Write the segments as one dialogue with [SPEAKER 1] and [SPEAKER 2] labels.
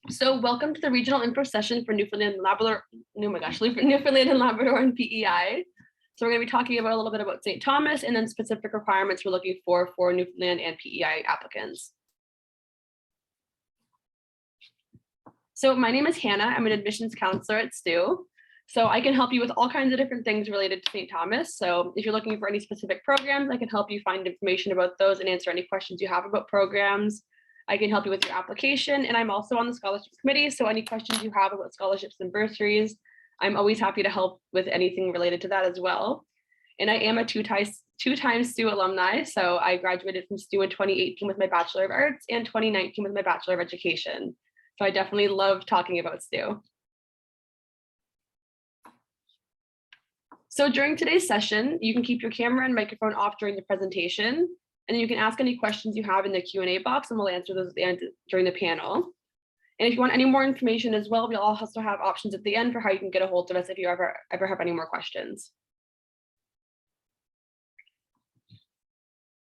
[SPEAKER 1] So welcome to the regional info session for Newfoundland and Labrador. Oh my gosh, Newfoundland and Labrador and PEI. So we're going to be talking about a little bit about St. Thomas and then specific requirements we're looking for Newfoundland and PEI applicants. So my name is Hannah. I'm an admissions counselor at STU. So I can help you with all kinds of different things related to St. Thomas. So if you're looking for any specific programs, I can help you find information about those and answer any questions you have about programs. I can help you with your application, and I'm also on the scholarships committee. So any questions you have about scholarships and bursaries, I'm always happy to help with anything related to that as well. And I am a two-time STU alumni. So I graduated from STU in 2018 with my Bachelor of Arts and 2019 with my Bachelor of Education. So I definitely love talking about STU. So during today's session, you can keep your camera and microphone off during the presentation. And then you can ask any questions you have in the Q&A box, and we'll answer those at the end during the panel. And if you want any more information as well, we'll also have options at the end for how you can get a hold of us if you ever have any more questions.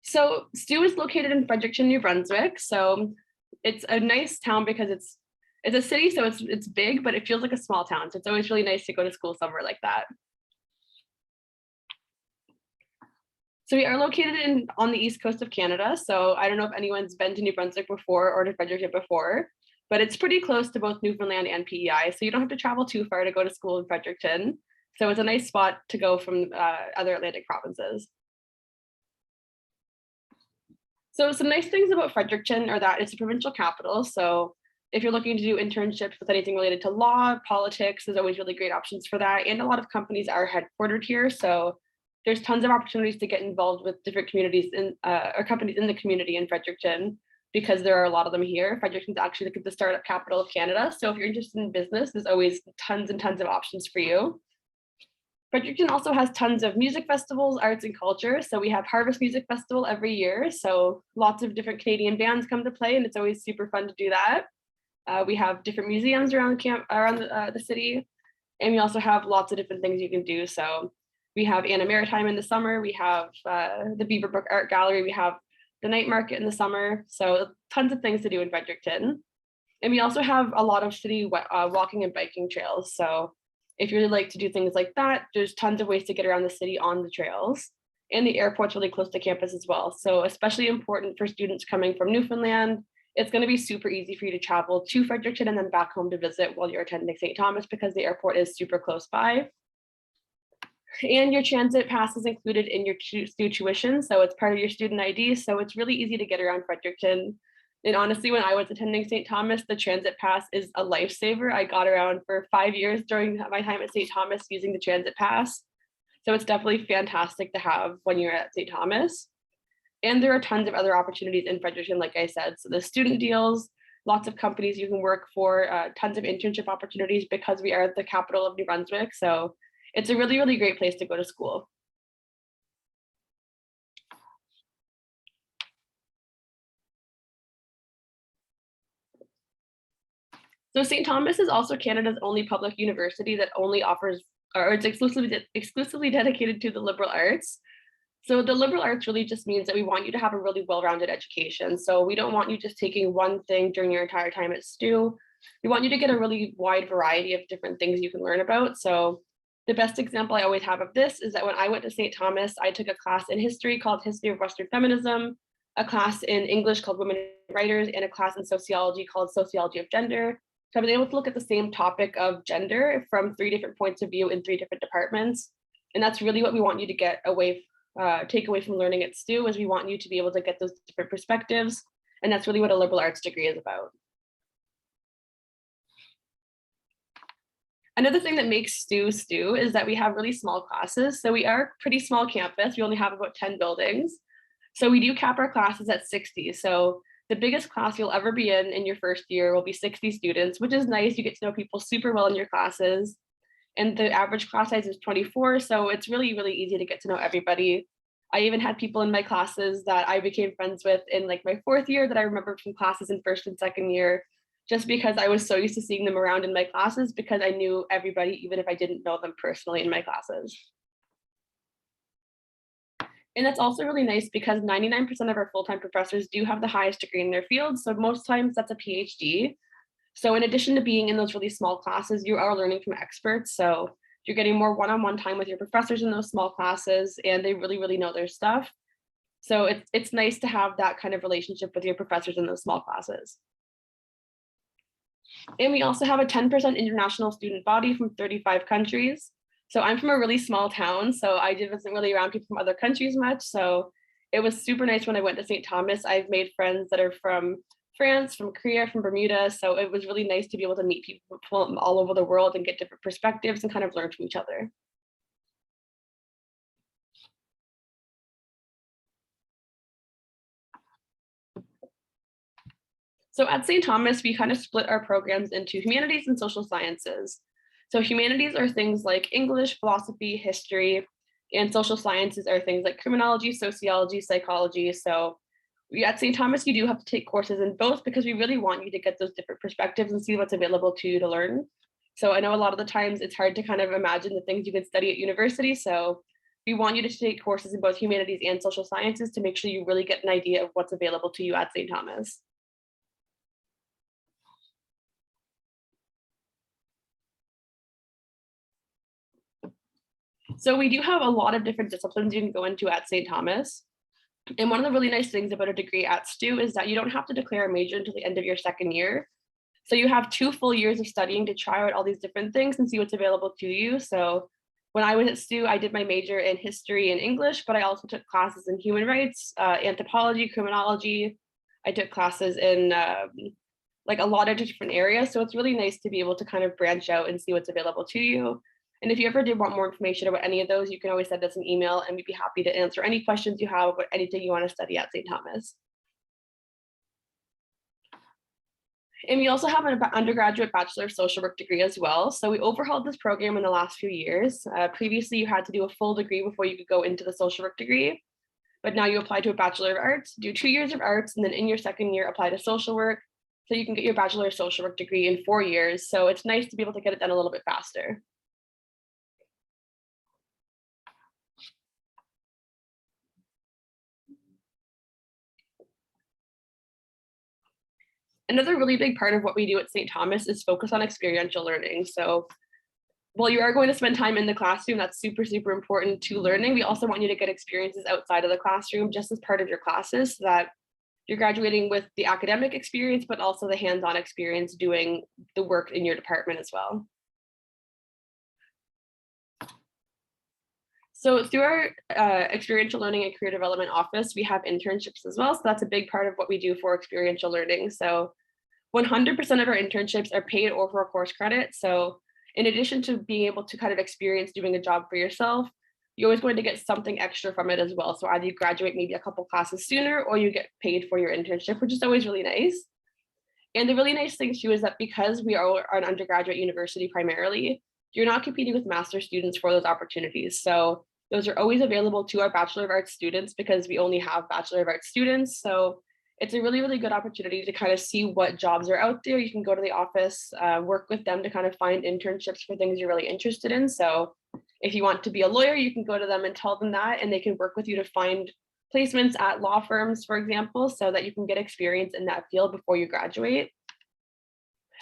[SPEAKER 1] So STU is located in Fredericton, New Brunswick. So it's a nice town because it's a city, so it's big, but it feels like a small town. So it's always really nice to go to school somewhere like that. So we are located on the east coast of Canada. So I don't know if anyone's been to New Brunswick before or to Fredericton before, but it's pretty close to both Newfoundland and PEI. So you don't have to travel too far to go to school in Fredericton. So it's a nice spot to go from other Atlantic provinces. So some nice things about Fredericton are that it's a provincial capital. So if you're looking to do internships with anything related to law, politics, there's always really great options for that. And a lot of companies are headquartered here. So there's tons of opportunities to get involved with different communities or companies in the community in Fredericton, because there are a lot of them here. Fredericton's actually the startup capital of Canada. So if you're interested in business, there's always tons and tons of options for you. Fredericton also has tons of music festivals, arts and culture. So we have Harvest Music Festival every year. So lots of different Canadian bands come to play, and it's always super fun to do that. We have different museums around the city, and we also have lots of different things you can do. So we have Anna Maritime in the summer. We have the Beaverbrook Art Gallery. We have the night market in the summer. So tons of things to do in Fredericton. And we also have a lot of city walking and biking trails. So if you really like to do things like that, there's tons of ways to get around the city on the trails. And the airport's really close to campus as well. So especially important for students coming from Newfoundland, it's going to be super easy for you to travel to Fredericton and then back home to visit while you're attending St. Thomas, because the airport is super close by. And your transit pass is included in your STU tuition, so it's part of your student ID. So it's really easy to get around Fredericton. And honestly, when I was attending St. Thomas, the transit pass is a lifesaver. I got around for 5 years during my time at St. Thomas using the transit pass. So it's definitely fantastic to have when you're at St. Thomas. And there are tons of other opportunities in Fredericton, like I said. So the student deals, lots of companies you can work for, tons of internship opportunities because we are the capital of New Brunswick. So it's a really, really great place to go to school. So St. Thomas is also Canada's only public university that only offers, or it's exclusively dedicated to the liberal arts. So the liberal arts really just means that we want you to have a really well-rounded education. So we don't want you just taking one thing during your entire time at STU. We want you to get a really wide variety of different things you can learn about. So the best example I always have of this is that when I went to St. Thomas, I took a class in history called History of Western Feminism, a class in English called Women Writers, and a class in sociology called Sociology of Gender. So I've been able to look at the same topic of gender from 3 different points of view in 3 different departments. And that's really what we want you to get take away from learning at STU, is we want you to be able to get those different perspectives. And that's really what a liberal arts degree is about. Another thing that makes STU is that we have really small classes. So we are a pretty small campus. We only have about 10 buildings. So we do cap our classes at 60. So the biggest class you'll ever be in your first year will be 60 students, which is nice. You get to know people super well in your classes. And the average class size is 24. So it's really, really easy to get to know everybody. I even had people in my classes that I became friends with in like my 4th year that I remember from classes in 1st and 2nd year, just because I was so used to seeing them around in my classes, because I knew everybody, even if I didn't know them personally in my classes. And that's also really nice because 99% of our full-time professors do have the highest degree in their field. So most times that's a PhD. So in addition to being in those really small classes, you are learning from experts. So you're getting more one-on-one time with your professors in those small classes, and they really, really know their stuff. So it's nice to have that kind of relationship with your professors in those small classes. And we also have a 10% international student body from 35 countries. So I'm from a really small town, so I wasn't really around people from other countries much. So it was super nice when I went to St. Thomas. I've made friends that are from France, from Korea, from Bermuda. So it was really nice to be able to meet people from all over the world and get different perspectives and kind of learn from each other. So at St. Thomas, we kind of split our programs into humanities and social sciences. So humanities are things like English, philosophy, history, and social sciences are things like criminology, sociology, psychology. So at St. Thomas, you do have to take courses in both because we really want you to get those different perspectives and see what's available to you to learn. So I know a lot of the times it's hard to kind of imagine the things you could study at university. So we want you to take courses in both humanities and social sciences to make sure you really get an idea of what's available to you at St. Thomas. So we do have a lot of different disciplines you can go into at St. Thomas. And one of the really nice things about a degree at STU is that you don't have to declare a major until the end of your second year. So you have 2 full years of studying to try out all these different things and see what's available to you. So when I was at STU, I did my major in history and English, but I also took classes in human rights, anthropology, criminology. I took classes in like a lot of different areas. So it's really nice to be able to kind of branch out and see what's available to you. And if you ever did want more information about any of those, you can always send us an email and we'd be happy to answer any questions you have about anything you want to study at St. Thomas. And we also have an undergraduate Bachelor of Social Work degree as well. So we overhauled this program in the last few years. Previously, you had to do a full degree before you could go into the social work degree. But now you apply to a Bachelor of Arts, do 2 years of arts, and then in your second year, apply to social work. So you can get your Bachelor of Social Work degree in 4 years. So it's nice to be able to get it done a little bit faster. Another really big part of what we do at St. Thomas is focus on experiential learning. So while you are going to spend time in the classroom, that's super, super important to learning. We also want you to get experiences outside of the classroom just as part of your classes so that you're graduating with the academic experience, but also the hands-on experience doing the work in your department as well. So through our experiential learning and career development office, we have internships as well. So that's a big part of what we do for experiential learning. So 100% of our internships are paid or for a course credit. So in addition to being able to kind of experience doing a job for yourself, you're always going to get something extra from it as well. So either you graduate maybe a couple classes sooner or you get paid for your internship, which is always really nice. And the really nice thing too is that because we are an undergraduate university primarily, you're not competing with master students for those opportunities. So those are always available to our Bachelor of Arts students because we only have Bachelor of Arts students. So it's a really, really good opportunity to kind of see what jobs are out there. You can go to the office, work with them to kind of find internships for things you're really interested in. So if you want to be a lawyer, you can go to them and tell them that, and they can work with you to find placements at law firms, for example, so that you can get experience in that field before you graduate.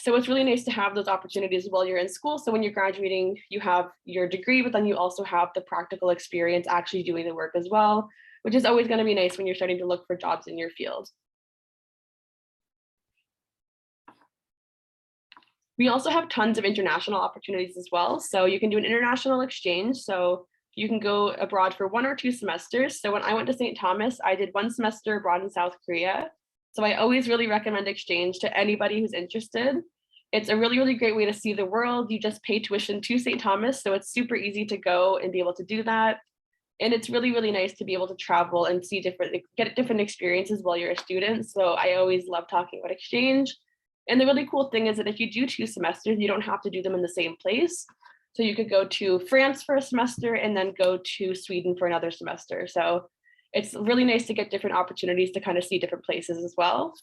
[SPEAKER 1] So it's really nice to have those opportunities while you're in school. So when you're graduating, you have your degree, but then you also have the practical experience actually doing the work as well, which is always going to be nice when you're starting to look for jobs in your field. We also have tons of international opportunities as well. So you can do an international exchange. So you can go abroad for 1 or 2 semesters. So when I went to St. Thomas, I did 1 semester abroad in South Korea. So I always really recommend exchange to anybody who's interested. It's a really, really great way to see the world. You just pay tuition to St. Thomas. So it's super easy to go and be able to do that. And it's really, really nice to be able to travel and see get different experiences while you're a student. So I always love talking about exchange. And the really cool thing is that if you do 2 semesters, you don't have to do them in the same place. So you could go to France for a semester and then go to Sweden for another semester. So it's really nice to get different opportunities to kind of see different places as well.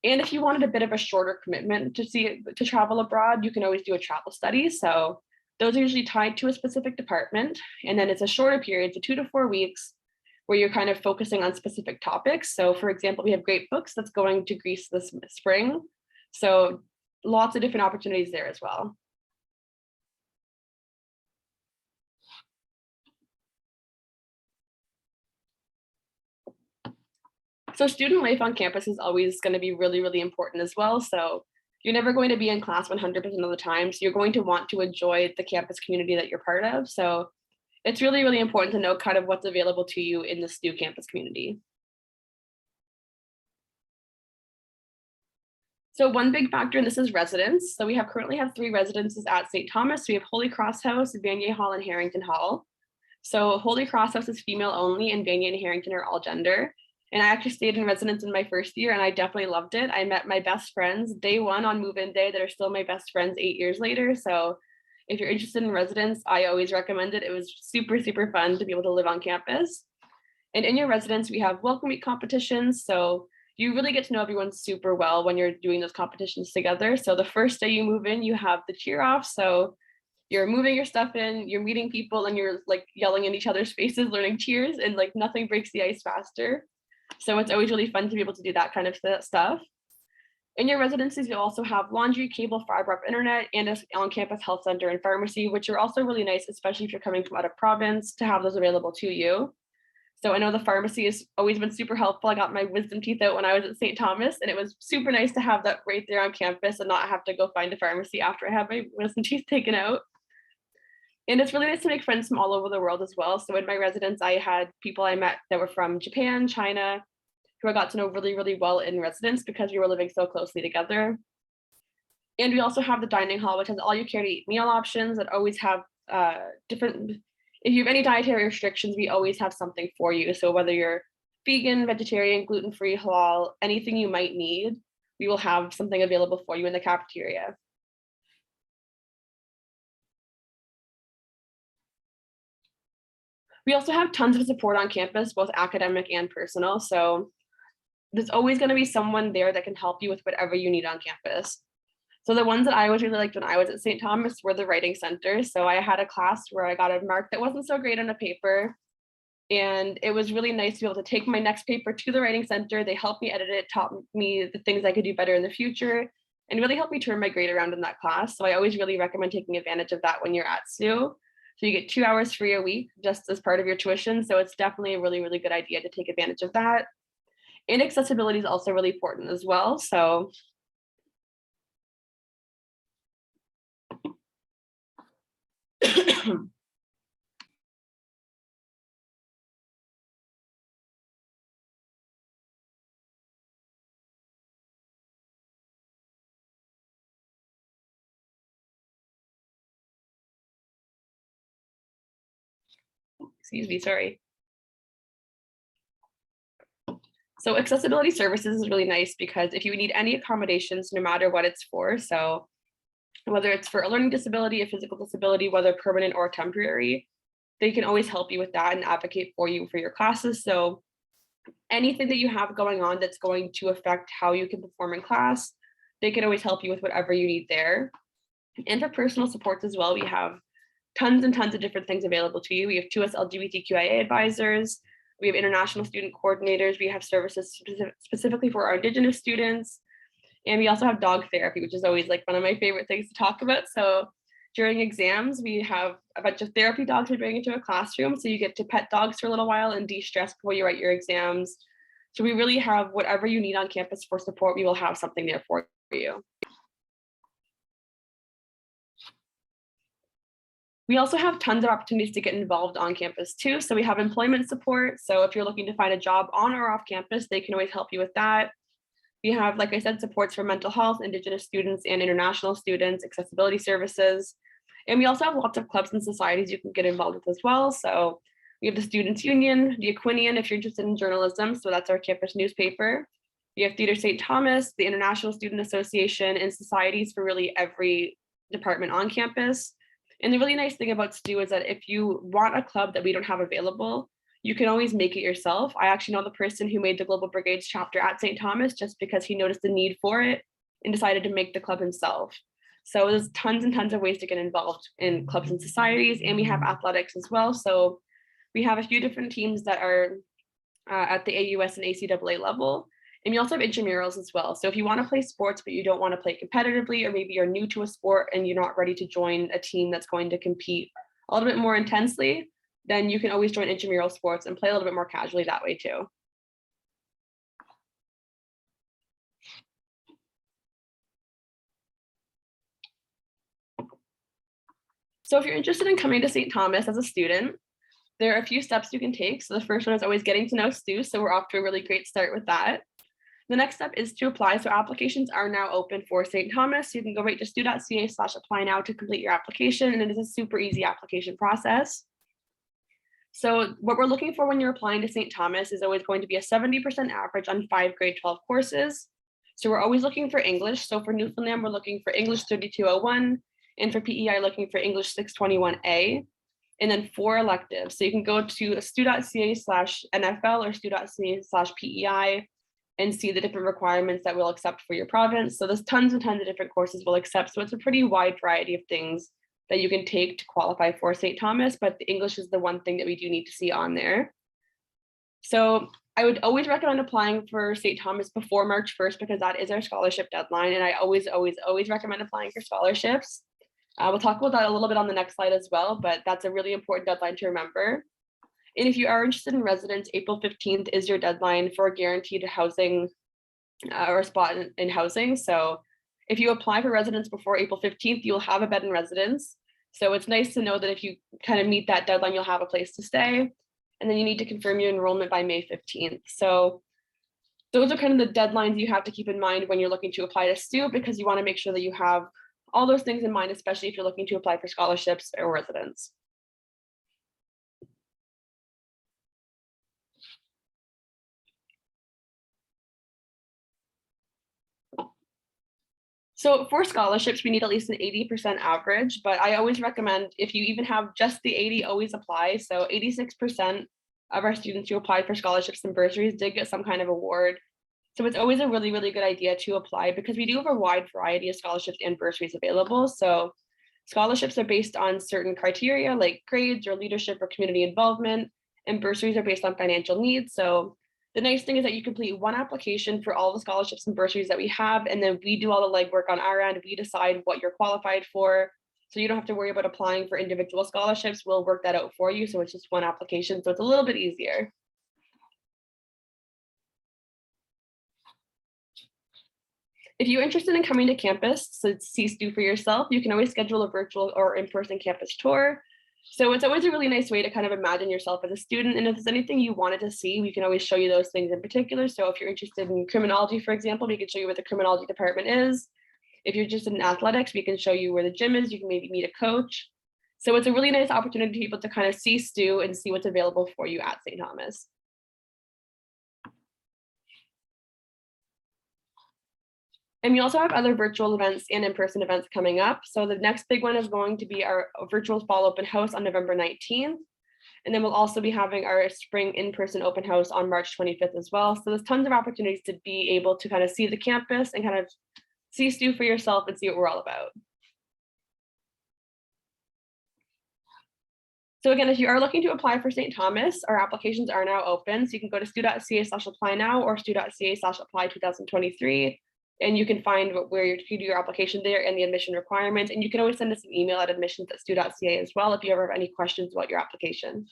[SPEAKER 1] And if you wanted a bit of a shorter commitment to travel abroad, you can always do a travel study. So those are usually tied to a specific department. And then it's a shorter period, so 2 to 4 weeks, where you're kind of focusing on specific topics. So for example, we have Great Books that's going to Greece this spring. So lots of different opportunities there as well. So student life on campus is always going to be really, really important as well. So you're never going to be in class 100% of the time. So you're going to want to enjoy the campus community that you're part of. So it's really, really important to know kind of what's available to you in the STU campus community. So one big factor in this is residence. So we currently have 3 residences at St. Thomas. We have Holy Cross House, Vanier Hall, and Harrington Hall. So Holy Cross House is female only, and Vanier and Harrington are all gender. And I actually stayed in residence in my first year, and I definitely loved it. I met my best friends day one on move-in day that are still my best friends 8 years later. So if you're interested in residence, I always recommend it. It was super, super fun to be able to live on campus. And in your residence, we have welcome week competitions. So you really get to know everyone super well when you're doing those competitions together. So the first day you move in, you have the cheer off. So you're moving your stuff in, you're meeting people, and you're like yelling in each other's faces, learning cheers, and like nothing breaks the ice faster. So it's always really fun to be able to do that kind of stuff. In your residencies, you'll also have laundry, cable, fiber optic internet, and an on-campus health center and pharmacy, which are also really nice, especially if you're coming from out of province, to have those available to you. So I know the pharmacy has always been super helpful. I got my wisdom teeth out when I was at St. Thomas, and it was super nice to have that right there on campus and not have to go find a pharmacy after I had my wisdom teeth taken out. And it's really nice to make friends from all over the world as well. So in my residence, I had people I met that were from Japan, China, who I got to know really, really well in residence because we were living so closely together. And we also have the dining hall, which has all you care to eat meal options that always have different, if you have any dietary restrictions, we always have something for you. So whether you're vegan, vegetarian, gluten-free, halal, anything you might need, we will have something available for you in the cafeteria. We also have tons of support on campus, both academic and personal. So there's always going to be someone there that can help you with whatever you need on campus. So the ones that I always really liked when I was at St. Thomas were the writing center. So I had a class where I got a mark that wasn't so great on a paper. And it was really nice to be able to take my next paper to the writing center. They helped me edit it, taught me the things I could do better in the future, and really helped me turn my grade around in that class. So I always really recommend taking advantage of that when you're at STU. So you get 2 hours free a week just as part of your tuition. So it's definitely a really, really good idea to take advantage of that. And accessibility is also really important as well. So excuse me, sorry. So accessibility services is really nice because if you need any accommodations, no matter what it's for, so whether it's for a learning disability, a physical disability, whether permanent or temporary, they can always help you with that and advocate for you for your classes. So anything that you have going on that's going to affect how you can perform in class, they can always help you with whatever you need there. And for personal supports as well, we have tons and tons of different things available to you. We have 2S LGBTQIA advisors, we have international student coordinators, we have services specifically for our Indigenous students, and we also have dog therapy, which is always like one of my favorite things to talk about. So during exams, we have a bunch of therapy dogs we bring into a classroom. So you get to pet dogs for a little while and de-stress before you write your exams. So we really have whatever you need on campus for support, we will have something there for you. We also have tons of opportunities to get involved on campus too. So we have employment support. So if you're looking to find a job on or off campus, they can always help you with that. We have, like I said, supports for mental health, Indigenous students and international students, accessibility services. And we also have lots of clubs and societies you can get involved with as well. So we have the Students Union, the Aquinian, if you're interested in journalism. So that's our campus newspaper. We have Theatre St. Thomas, the International Student Association, and societies for really every department on campus. And the really nice thing about STU is that if you want a club that we don't have available, you can always make it yourself. I actually know the person who made the Global Brigades chapter at St. Thomas just because he noticed the need for it and decided to make the club himself. So there's tons and tons of ways to get involved in clubs and societies, and we have athletics as well. So we have a few different teams that are at the AUS and ACAA level, And you also have intramurals as well. So if you want to play sports, but you don't want to play competitively, or maybe you're new to a sport and you're not ready to join a team that's going to compete a little bit more intensely, then you can always join intramural sports and play a little bit more casually that way too. So if you're interested in coming to St. Thomas as a student, there are a few steps you can take. So the first one is always getting to know Stu. So we're off to a really great start with that. The next step is to apply. So applications are now open for St. Thomas. You can go right to stu.ca/apply now to complete your application. And it is a super easy application process. So what we're looking for when you're applying to St. Thomas is always going to be a 70% average on 5 grade 12 courses. So we're always looking for English. So for Newfoundland, we're looking for English 3201, and for PEI, looking for English 621A, and then 4 electives. So you can go to stu.ca/NFL or stu.ca/PEI and see the different requirements that we'll accept for your province. So there's tons and tons of different courses we'll accept. So it's a pretty wide variety of things that you can take to qualify for St. Thomas, but the English is the one thing that we do need to see on there. So I would always recommend applying for St. Thomas before March 1st, because that is our scholarship deadline. And I always recommend applying for scholarships. We'll talk about that a little bit on the next slide as well, but that's a really important deadline to remember. And if you are interested in residence, April 15th is your deadline for guaranteed housing or a spot in housing. So if you apply for residence before April 15th, you'll have a bed in residence. So it's nice to know that if you kind of meet that deadline, you'll have a place to stay. And then you need to confirm your enrollment by May 15th. So those are kind of the deadlines you have to keep in mind when you're looking to apply to STU, because you want to make sure that you have all those things in mind, especially if you're looking to apply for scholarships or residence. So for scholarships, we need at least an 80% average, but I always recommend if you even have just the 80, always apply. So 86% of our students who applied for scholarships and bursaries did get some kind of award. So it's always a really, really good idea to apply, because we do have a wide variety of scholarships and bursaries available. So scholarships are based on certain criteria like grades or leadership or community involvement, and bursaries are based on financial needs. So the nice thing is that you complete one application for all the scholarships and bursaries that we have, and then we do all the legwork on our end. We decide what you're qualified for. So you don't have to worry about applying for individual scholarships. We'll work that out for you. So it's just one application. So it's a little bit easier. If you're interested in coming to campus to see STU for yourself, you can always schedule a virtual or in-person campus tour. So it's always a really nice way to kind of imagine yourself as a student. And if there's anything you wanted to see, we can always show you those things in particular. So if you're interested in criminology, for example, we can show you where the criminology department is. If you're interested in athletics, we can show you where the gym is. You can maybe meet a coach. So it's a really nice opportunity for people to kind of see STU and see what's available for you at St. Thomas. And we also have other virtual events and in-person events coming up. So the next big one is going to be our virtual fall open house on November 19th. And then we'll also be having our spring in-person open house on March 25th as well. So there's tons of opportunities to be able to kind of see the campus and kind of see STU for yourself and see what we're all about. So again, if you are looking to apply for St. Thomas, our applications are now open. So you can go to stu.ca/apply now or stu.ca/apply 2023. And you can find where you do your application there and the admission requirements. And you can always send us an email at admissions@stu.ca as well if you ever have any questions about your application.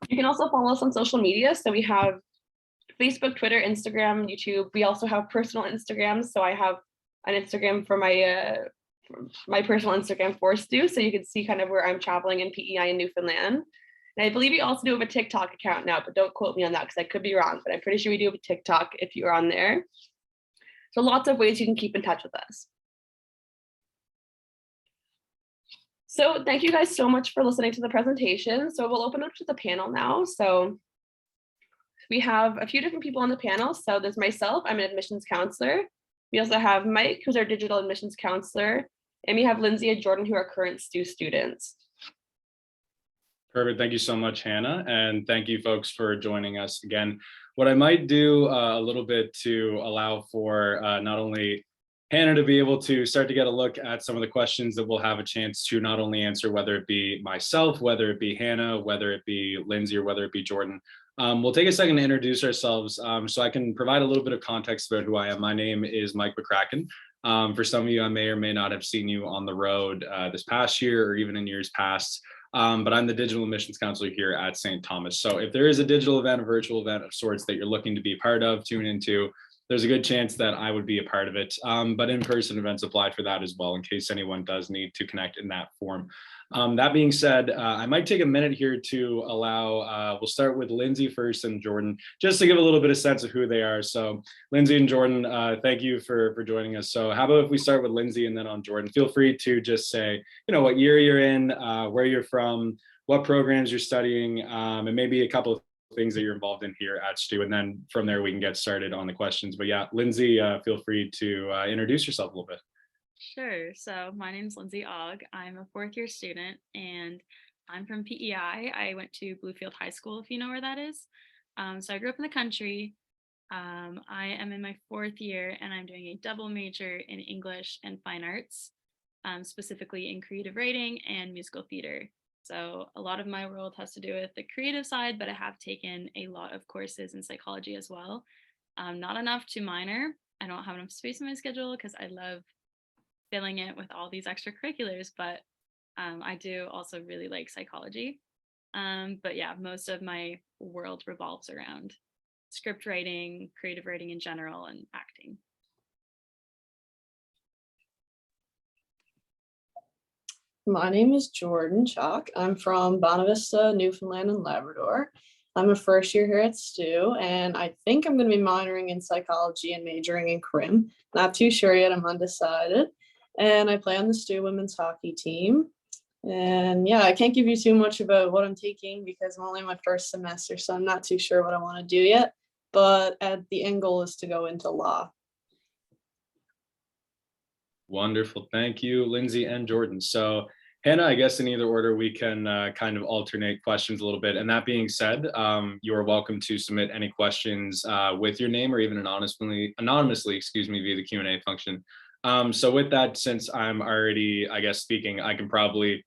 [SPEAKER 1] You can also follow us on social media. So we have Facebook, Twitter, Instagram, YouTube. We also have personal Instagrams. So I have an Instagram for my personal Instagram for STU, so you can see kind of where I'm traveling in PEI in Newfoundland. And I believe we also do have a TikTok account now, but don't quote me on that because I could be wrong, but I'm pretty sure we do have a TikTok if you're on there. So lots of ways you can keep in touch with us. So thank you guys so much for listening to the presentation. So we'll open up to the panel now. So we have a few different people on the panel. So there's myself, I'm an admissions counselor. We also have Mike, who's our digital admissions counselor. And we have Lindsay and Jordan, who are current STU students.
[SPEAKER 2] Perfect. Thank you so much, Hannah. And thank you folks for joining us again. What I might do a little bit to allow for not only Hannah to be able to start to get a look at some of the questions that we'll have a chance to not only answer, whether it be myself, whether it be Hannah, whether it be Lindsay, or whether it be Jordan. We'll take a second to introduce ourselves so I can provide a little bit of context about who I am. My name is Mike McCracken. For some of you, I may or may not have seen you on the road this past year or even in years past. But I'm the digital admissions counselor here at St. Thomas. So if there is a digital event, a virtual event of sorts that you're looking to be part of, tune into, there's a good chance that I would be a part of it. But in-person events apply for that as well, in case anyone does need to connect in that form. That being said, I might take a minute here to allow, we'll start with Lindsay first and Jordan, just to give a little bit of sense of who they are. So Lindsay and Jordan, thank you for joining us. So how about if we start with Lindsay and then on Jordan? Feel free to just say, what year you're in, where you're from, what programs you're studying, and maybe a couple of things that you're involved in here at STU, and then from there we can get started on the questions. But yeah, Lindsay, feel free to introduce yourself a little bit.
[SPEAKER 3] Sure. So my name's Lindsay Ogg. I'm a fourth year student and I'm from PEI. I went to Bluefield High School, if you know where that is. So I grew up in the country. I am in my fourth year and I'm doing a double major in English and fine arts, specifically in creative writing and musical theater. So a lot of my world has to do with the creative side, but I have taken a lot of courses in psychology as well. Not enough to minor. I don't have enough space in my schedule because I love filling it with all these extracurriculars, but I do also really like psychology. But yeah, most of my world revolves around script writing, creative writing in general, and acting.
[SPEAKER 4] My name is Jordan Chalk. I'm from Bonavista, Newfoundland and Labrador. I'm a first year here at STU, and I think I'm going to be minoring in psychology and majoring in crim. Not too sure yet, I'm undecided. And I play on the STU women's hockey team. And yeah, I can't give you too much about what I'm taking because I'm only in my first semester, so I'm not too sure what I want to do yet. But the end goal is to go into law.
[SPEAKER 2] Wonderful. Thank you, Lindsay and Jordan. So Hannah, I guess in either order, we can kind of alternate questions a little bit. And that being said, you are welcome to submit any questions with your name or even anonymously, via the Q&A function. So with that, since I'm already, I guess, speaking, I can probably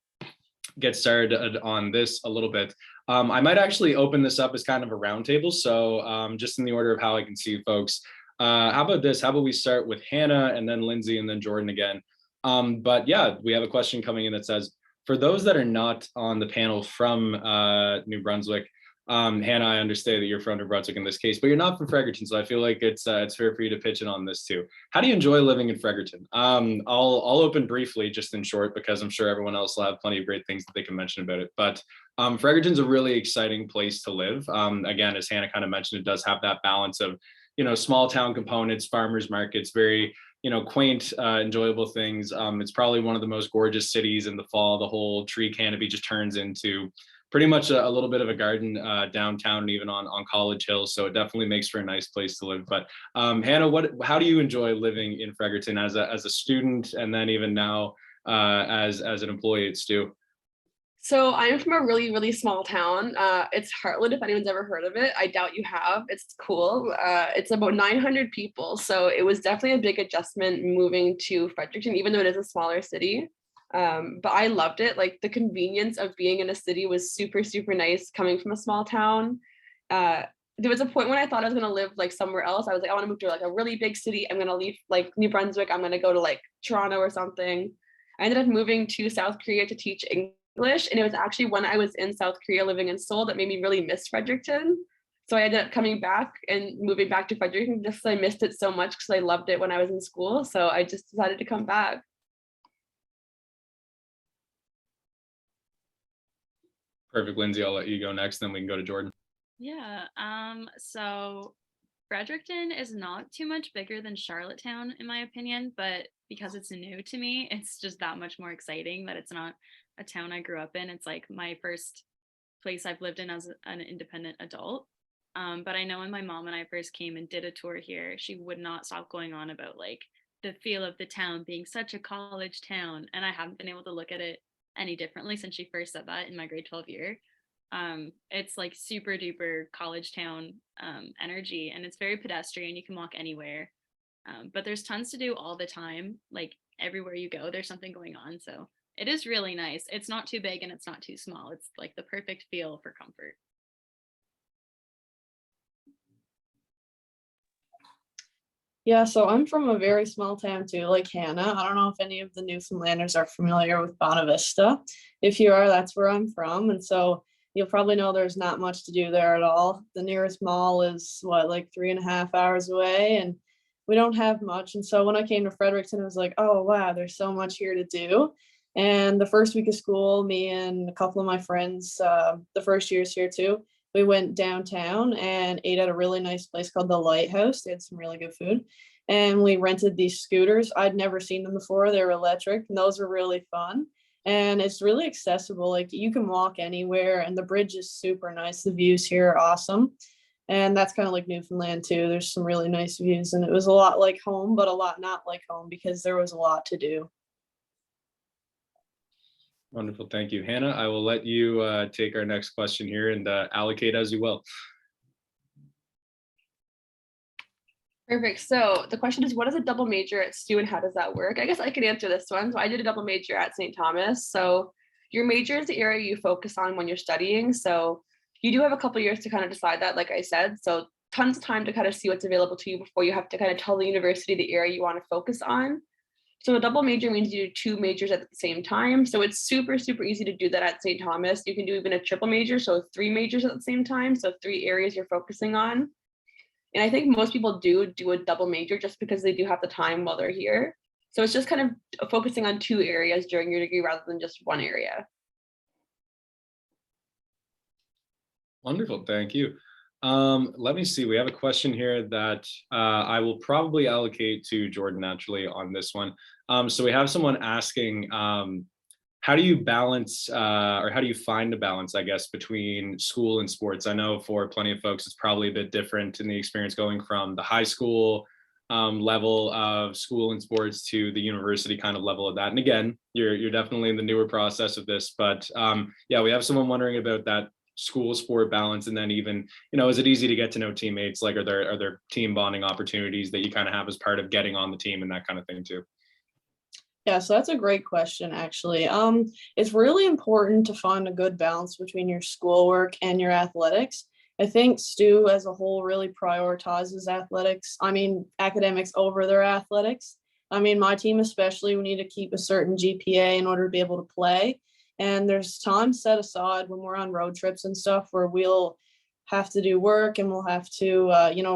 [SPEAKER 2] get started on this a little bit. I might actually open this up as kind of a roundtable. So just in the order of how I can see folks, how about this? How about we start with Hannah and then Lindsay and then Jordan again. But yeah, we have a question coming in that says, for those that are not on the panel from New Brunswick, Hannah, I understand that you're from New Brunswick in this case, but you're not from Fredericton, so I feel like it's fair for you to pitch in on this too. How do you enjoy living in Fredericton? I'll open briefly, just in short, because I'm sure everyone else will have plenty of great things that they can mention about it. But Fredericton's a really exciting place to live. Again, as Hannah kind of mentioned, it does have that balance of small town components, farmers markets, very quaint, enjoyable things. It's probably one of the most gorgeous cities in the fall. The whole tree canopy just turns into pretty much a little bit of a garden downtown and even on College Hill. So it definitely makes for a nice place to live. But Hannah, how do you enjoy living in Fredericton as a student and then even now as an employee at STU?
[SPEAKER 1] So I'm from a really, really small town. It's Heartland, if anyone's ever heard of it. I doubt you have. It's cool. It's about 900 people. So it was definitely a big adjustment moving to Fredericton, even though it is a smaller city. But I loved it. Like the convenience of being in a city was super, super nice coming from a small town. There was a point when I thought I was going to live like somewhere else. I was like, I want to move to like a really big city. I'm going to leave like New Brunswick. I'm going to go to like Toronto or something. I ended up moving to South Korea to teach English. And it was actually when I was in South Korea living in Seoul that made me really miss Fredericton. So I ended up coming back and moving back to Fredericton just because I missed it so much because I loved it when I was in school. So I just decided to come back.
[SPEAKER 2] Perfect, Lindsay. I'll let you go next, then we can go to Jordan.
[SPEAKER 3] Yeah. So Fredericton is not too much bigger than Charlottetown, in my opinion, but because it's new to me, it's just that much more exciting that it's not a town I grew up in. It's like my first place I've lived in as an independent adult. But I know when my mom and I first came and did a tour here, she would not stop going on about like the feel of the town being such a college town. And I haven't been able to look at it any differently since she first said that in my grade 12 year. It's like super duper college town energy, and it's very pedestrian. You can walk anywhere. But there's tons to do all the time. Like everywhere you go, there's something going on. So it is really nice. It's not too big and it's not too small. It's like the perfect feel for comfort.
[SPEAKER 4] Yeah, so I'm from a very small town too, like Hannah. I don't know if any of the Newfoundlanders are familiar with Bonavista. If you are, that's where I'm from. And so you'll probably know there's not much to do there at all. The nearest mall is what, like 3.5 hours away, and we don't have much. And so when I came to Fredericton, I was like, oh wow, there's so much here to do. And the first week of school, me and a couple of my friends, the first years here too, we went downtown and ate at a really nice place called the Lighthouse. They had some really good food. And we rented these scooters. I'd never seen them before. They were electric, and those were really fun. And it's really accessible. Like you can walk anywhere, and the bridge is super nice. The views here are awesome. And that's kind of like Newfoundland too. There's some really nice views, and it was a lot like home, but a lot not like home because there was a lot to do.
[SPEAKER 2] Wonderful. Thank you. Hannah, I will let you take our next question here and allocate as you will.
[SPEAKER 1] Perfect. So the question is, what is a double major at STU and how does that work? I guess I could answer this one. So I did a double major at St. Thomas. So your major is the area you focus on when you're studying. So you do have a couple years to kind of decide that, like I said. So tons of time to kind of see what's available to you before you have to kind of tell the university the area you want to focus on. So a double major means you do 2 majors at the same time. So it's super, super easy to do that at St. Thomas. You can do even a triple major, so 3 majors at the same time. So 3 areas you're focusing on. And I think most people do a double major just because they do have the time while they're here. So it's just kind of focusing on 2 areas during your degree rather than just 1 area.
[SPEAKER 2] Wonderful. Thank you. Let me see. We have a question here that I will probably allocate to Jordan naturally on this one. So we have someone asking, how do you balance or how do you find a balance, I guess, between school and sports? I know for plenty of folks, it's probably a bit different in the experience going from the high school level of school and sports to the university kind of level of that. And again, you're definitely in the newer process of this, but yeah, we have someone wondering about that school sport balance. And then even, is it easy to get to know teammates? Like, are there team bonding opportunities that you kind of have as part of getting on the team and that kind of thing too?
[SPEAKER 4] Yeah, so that's a great question, actually. It's really important to find a good balance between your schoolwork and your athletics. I think STU as a whole really prioritizes academics over their athletics. My team especially, we need to keep a certain GPA in order to be able to play. And there's time set aside when we're on road trips and stuff where we'll have to do work and we'll have to,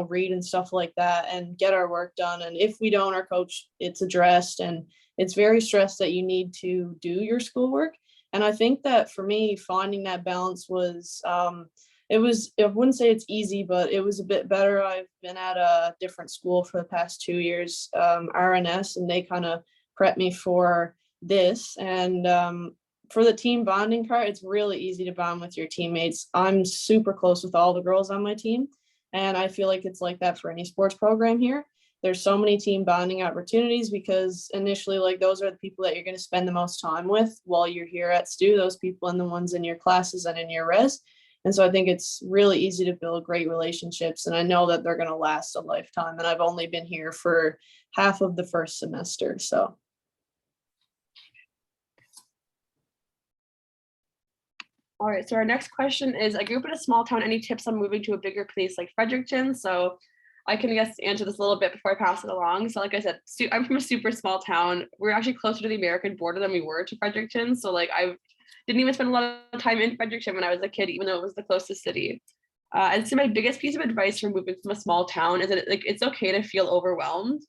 [SPEAKER 4] read and stuff like that and get our work done. And if we don't, our coach, it's addressed, and it's very stressed that you need to do your schoolwork. And I think that for me, finding that balance was, I wouldn't say it's easy, but it was a bit better. I've been at a different school for the past 2 years, RNS, and they kind of prepped me for this. And for the team bonding part, it's really easy to bond with your teammates. I'm super close with all the girls on my team, and I feel like it's like that for any sports program here. There's so many team bonding opportunities because initially, like, those are the people that you're going to spend the most time with while you're here at STU, those people and the ones in your classes and in your res. And so I think it's really easy to build great relationships, and I know that they're going to last a lifetime. And I've only been here for half of the first semester, so.
[SPEAKER 1] All right, so our next question is, I grew up in a small town. Any tips on moving to a bigger place like Fredericton? So I can, answer this a little bit before I pass it along. So like I said, I'm from a super small town. We're actually closer to the American border than we were to Fredericton. So like I didn't even spend a lot of time in Fredericton when I was a kid, even though it was the closest city. I'd say my biggest piece of advice for moving from a small town is that it's okay to feel overwhelmed.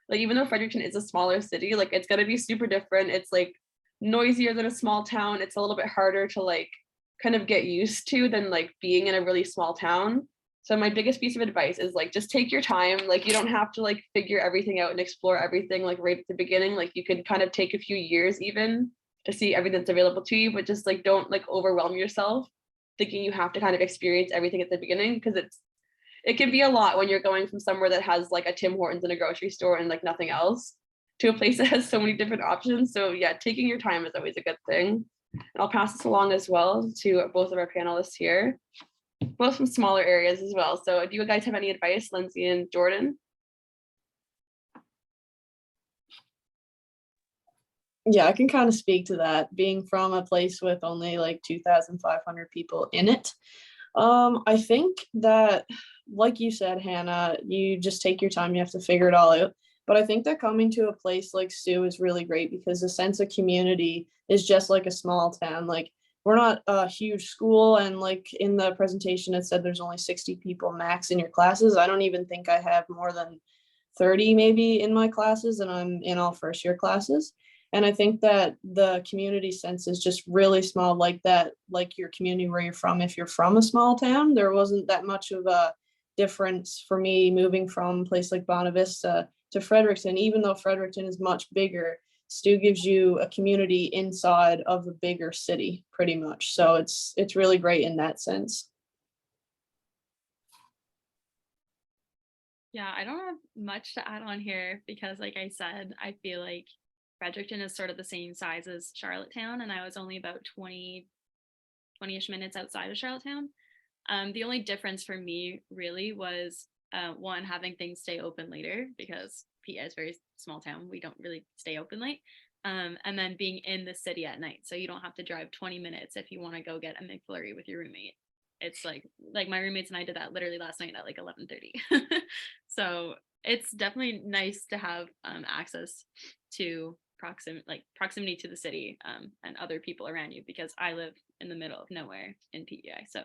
[SPEAKER 1] Like, even though Fredericton is a smaller city, like, it's gonna be super different. It's like noisier than a small town. It's a little bit harder to like kind of get used to than like being in a really small town. So my biggest piece of advice is like, just take your time. Like, you don't have to like figure everything out and explore everything like right at the beginning. Like, you can kind of take a few years even to see everything that's available to you, but just like don't like overwhelm yourself thinking you have to kind of experience everything at the beginning, because it can be a lot when you're going from somewhere that has like a Tim Hortons and a grocery store and like nothing else to a place that has so many different options. So yeah, taking your time is always a good thing. And I'll pass this along as well to both of our panelists here, both from smaller areas as well. So do you guys have any advice, Lindsay and Jordan?
[SPEAKER 4] Yeah, I can kind of speak to that. Being from a place with only like 2,500 people in it, I think that, like you said, Hannah, you just take your time. You have to figure it all out. But I think that coming to a place like Stu is really great because the sense of community is just like a small town. Like we're not a huge school, and like in the presentation, it said there's only 60 people max in your classes. I don't even think I have more than 30 maybe in my classes, and I'm in all first year classes. And I think that the community sense is just really small, like that, like your community where you're from. If you're from a small town, there wasn't that much of a difference for me moving from a place like Bonavista to Fredericton. Even though Fredericton is much bigger, Stu gives you a community inside of a bigger city pretty much. So it's really great in that sense.
[SPEAKER 3] Yeah, I don't have much to add on here because, like I said, I feel like Fredericton is sort of the same size as Charlottetown, and I was only about 20-ish minutes outside of Charlottetown. The only difference for me really was one, having things stay open later because PA is a very small town. We don't really stay open late. And then being in the city at night. So you don't have to drive 20 minutes if you want to go get a McFlurry with your roommate. It's like my roommates and I did that literally last night at like 11:30. So it's definitely nice to have access to proximity to the city and other people around you, because I live in the middle of nowhere in PEI. So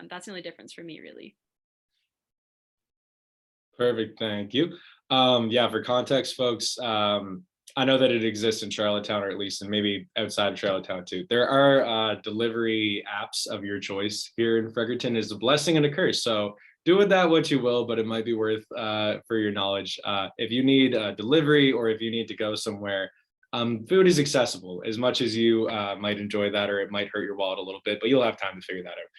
[SPEAKER 3] that's the only difference for me, really.
[SPEAKER 2] Perfect, thank you. Yeah, for context, folks, I know that it exists in Charlottetown, or at least and maybe outside of Charlottetown too. There are delivery apps of your choice here in Fredericton. Is a blessing and a curse. So do with that what you will, but it might be worth for your knowledge. If you need a delivery or if you need to go somewhere, food is accessible as much as you might enjoy that, or it might hurt your wallet a little bit, but you'll have time to figure that out.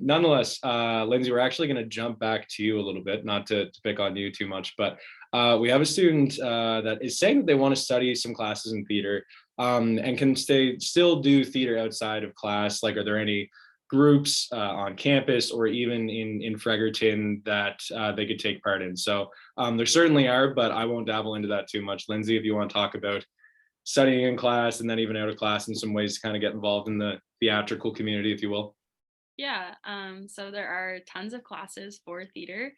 [SPEAKER 2] Nonetheless, Lindsay, we're actually going to jump back to you a little bit, not to pick on you too much, but we have a student that is saying that they want to study some classes in theater and can still do theater outside of class. Like, are there any groups on campus or even in Fredericton that they could take part in? So there certainly are, but I won't dabble into that too much. Lindsay, if you want to talk about studying in class and then even out of class in some ways to kind of get involved in the theatrical community, if you will.
[SPEAKER 3] Yeah, so there are tons of classes for theater,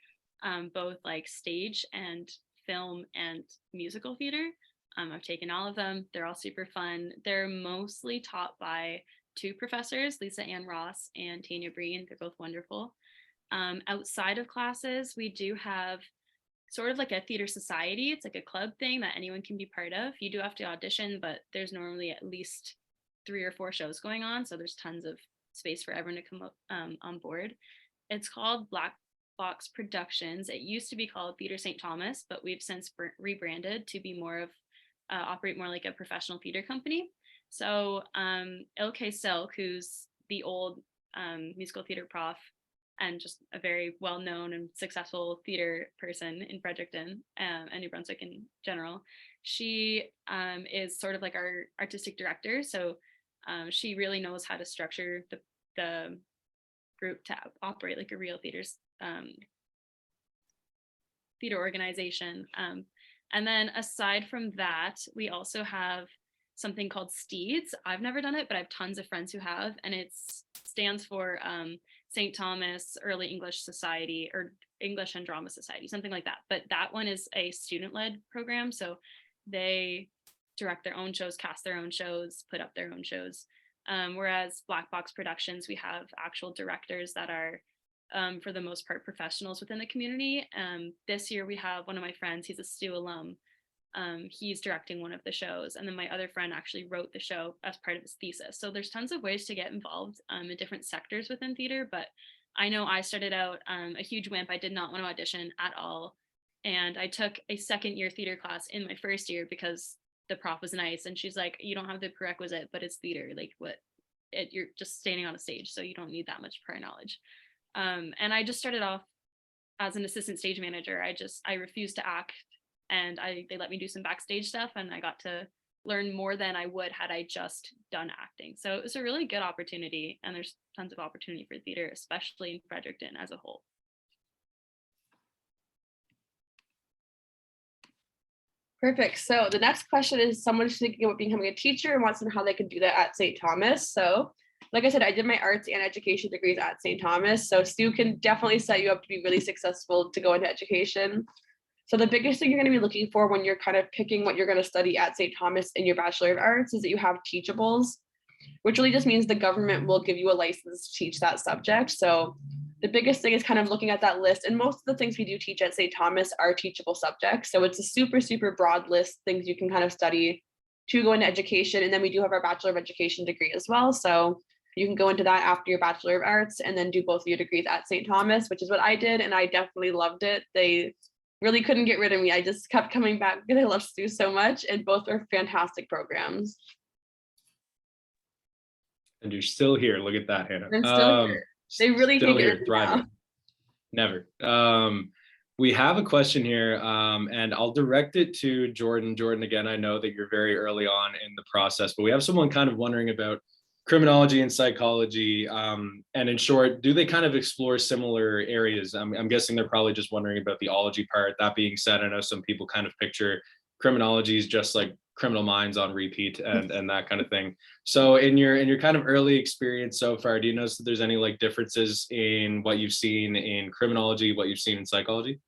[SPEAKER 3] both like stage and film and musical theater. I've taken all of them. They're all super fun. They're mostly taught by two professors, Lisa Ann Ross and Tanya Breen. They're both wonderful. Outside of classes, we do have sort of like a theater society. It's like a club thing that anyone can be part of. You do have to audition, but there's normally at least 3 or 4 shows going on. So there's tons of space for everyone to come up on board. It's called Black Box Productions. It used to be called Theater St. Thomas, but we've since rebranded to be more of operate more like a professional theater company. So Ilke Silk, who's the old musical theater prof and just a very well-known and successful theater person in Fredericton and New Brunswick in general, she is sort of like our artistic director. So she really knows how to structure the group to operate like a real theater organization. And then aside from that, we also have something called STEEDS. I've never done it, but I have tons of friends who have, and it stands for St. Thomas Early English Society, or English and Drama Society, something like that. But that one is a student-led program, so they direct their own shows, cast their own shows, put up their own shows. Whereas Black Box Productions, we have actual directors that are, for the most part, professionals within the community. This year we have one of my friends, he's a STU alum. He's directing one of the shows, and then my other friend actually wrote the show as part of his thesis. So there's tons of ways to get involved in different sectors within theater, but I know I started out a huge wimp. I did not want to audition at all. And I took a second year theater class in my first year because the prof was nice, and she's like, you don't have the prerequisite, but it's theater, like you're just standing on a stage, so you don't need that much prior knowledge. And I just started off as an assistant stage manager. I refused to act, and they let me do some backstage stuff, and I got to learn more than I would had I just done acting. So it was a really good opportunity, and there's tons of opportunity for theater, especially in Fredericton as a whole.
[SPEAKER 1] Perfect. So the next question is someone who's thinking about becoming a teacher and wants to know how they can do that at St. Thomas. So like I said, I did my arts and education degrees at St. Thomas. So Stu can definitely set you up to be really successful to go into education. So the biggest thing you're going to be looking for when you're kind of picking what you're going to study at St. Thomas in your Bachelor of Arts is that you have teachables, which really just means the government will give you a license to teach that subject. So the biggest thing is kind of looking at that list. And most of the things we do teach at St. Thomas are teachable subjects. So it's a super, super broad list, things you can kind of study to go into education. And then we do have our Bachelor of Education degree as well. So you can go into that after your Bachelor of Arts and then do both of your degrees at St. Thomas, which is what I did. And I definitely loved it. They really couldn't get rid of me. I just kept coming back because I love Stu so much. And both are fantastic programs.
[SPEAKER 2] And you're still here. Look at that, Hannah.
[SPEAKER 1] I'm still here. They really
[SPEAKER 2] still
[SPEAKER 1] can't get rid
[SPEAKER 2] here,
[SPEAKER 1] of me
[SPEAKER 2] thriving.
[SPEAKER 1] now.
[SPEAKER 2] Never. We have a question here, and I'll direct it to Jordan. Jordan, again, I know that you're very early on in the process, but we have someone kind of wondering about criminology and psychology. And in short, do they kind of explore similar areas? I'm guessing they're probably just wondering about the ology part. That being said, I know some people kind of picture criminology is just like Criminal Minds on repeat and that kind of thing. So in your kind of early experience so far, do you notice that there's any like differences in what you've seen in criminology, what you've seen in psychology?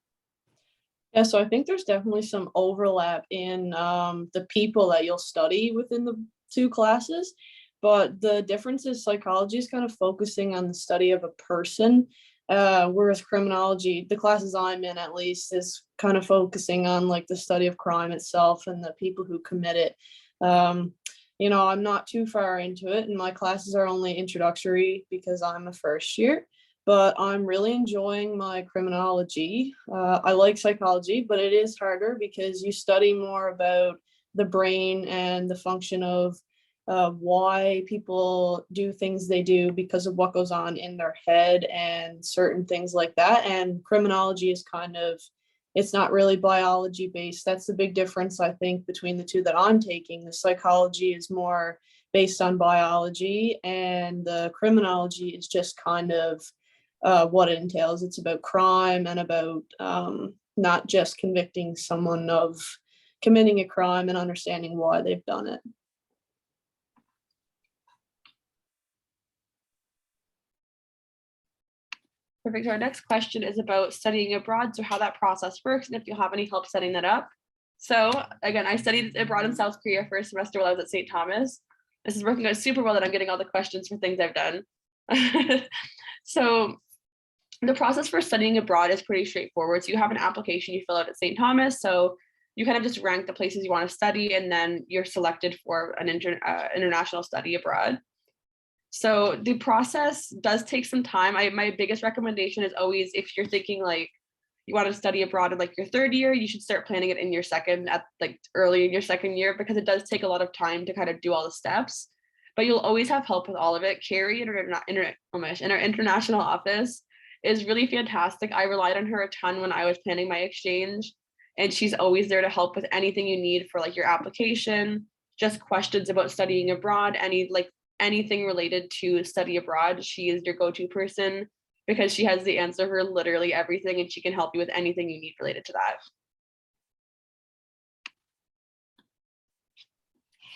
[SPEAKER 4] Yeah, so I think there's definitely some overlap in the people that you'll study within the two classes, but the difference is psychology is kind of focusing on the study of a person, whereas criminology, the classes I'm in at least, is kind of focusing on like the study of crime itself and the people who commit it. I'm not too far into it, and my classes are only introductory because I'm a first year, but I'm really enjoying my criminology. I like psychology, but it is harder because you study more about the brain and the function of why people do things they do because of what goes on in their head and certain things like that. And criminology is it's not really biology based. That's the big difference, I think, between the two that I'm taking. The psychology is more based on biology, and the criminology is just kind of what it entails. It's about crime and about not just convicting someone of committing a crime and understanding why they've done it.
[SPEAKER 1] Perfect. So our next question is about studying abroad, so how that process works and if you'll have any help setting that up. So again, I studied abroad in South Korea for a semester while I was at St. Thomas. This is working out super well that I'm getting all the questions for things I've done. So the process for studying abroad is pretty straightforward. So you have an application you fill out at St. Thomas. So you kind of just rank the places you want to study, and then you're selected for an international study abroad. So the process does take some time. My biggest recommendation is always, if you're thinking like you want to study abroad in like your third year, you should start planning it in your early in your second year, because it does take a lot of time to kind of do all the steps. But you'll always have help with all of it. Carrie in our international office is really fantastic. I relied on her a ton when I was planning my exchange, and she's always there to help with anything you need for like your application, just questions about studying abroad, anything related to study abroad. She is your go-to person because she has the answer for literally everything, and she can help you with anything you need related to that.